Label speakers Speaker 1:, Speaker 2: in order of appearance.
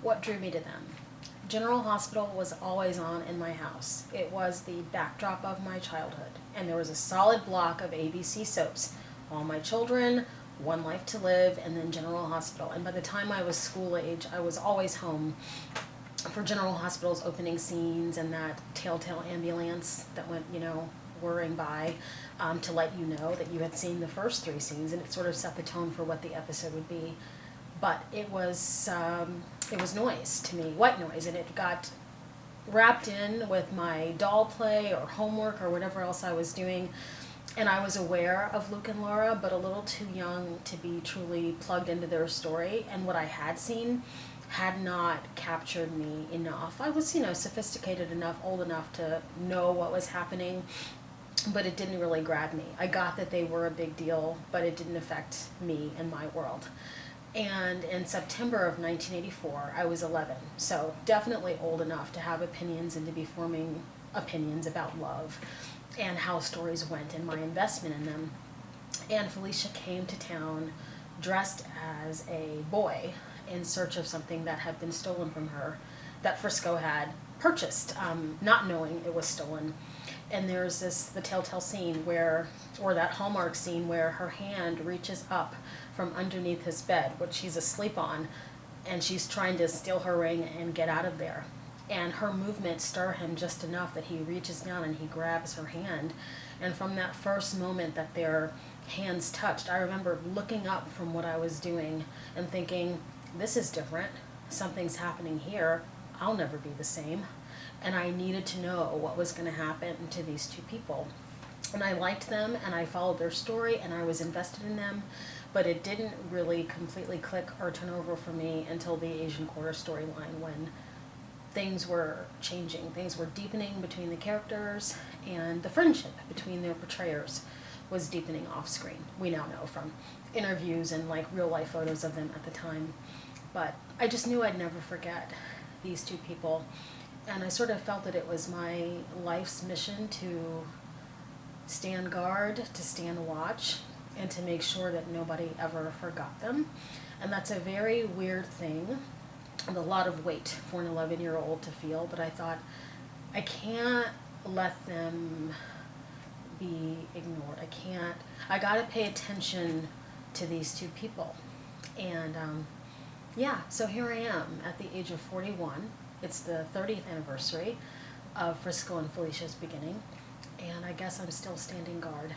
Speaker 1: What drew me to them? General Hospital was always on in my house. It was the backdrop of my childhood, and there was a solid block of ABC soaps. All My Children, One Life to Live, and then General Hospital. And by the time I was school age, I was always home for General Hospital's opening scenes and that telltale ambulance that went, whirring by to let you know that you had seen the first 3 scenes, and it sort of set the tone for what the episode would be. But it was noise to me, white noise, and it got wrapped in with my doll play or homework or whatever else I was doing. And I was aware of Luke and Laura, but a little too young to be truly plugged into their story. And what I had seen had not captured me enough. I was, sophisticated enough, old enough to know what was happening, but it didn't really grab me. I got that they were a big deal, but it didn't affect me and my world. And in September of 1984, I was 11, so definitely old enough to have opinions and to be forming opinions about love and how stories went and my investment in them. And Felicia came to town dressed as a boy in search of something that had been stolen from her, that Frisco had purchased, not knowing it was stolen. And there's the telltale scene or that Hallmark scene where her hand reaches up from underneath his bed, which he's asleep on, and she's trying to steal her ring and get out of there. And her movements stir him just enough that he reaches down and he grabs her hand. And from that first moment that their hands touched, I remember looking up from what I was doing and thinking, this is different. Something's happening here. I'll never be the same. And I needed to know what was going to happen to these 2 people. And I liked them, and I followed their story, and I was invested in them, but it didn't really completely click or turn over for me until the Asian Quarter storyline, when things were changing. Things were deepening between the characters, and the friendship between their portrayers was deepening off screen. We now know from interviews and real life photos of them at the time. But I just knew I'd never forget these 2 people. And I sort of felt that it was my life's mission to stand guard, to stand watch, and to make sure that nobody ever forgot them. And that's a very weird thing, and a lot of weight for an 11-year-old to feel, but I thought, I can't let them be ignored. I gotta pay attention to these 2 people. And so here I am at the age of 41. It's the 30th anniversary of Frisco and Felicia's beginning, and I guess I'm still standing guard.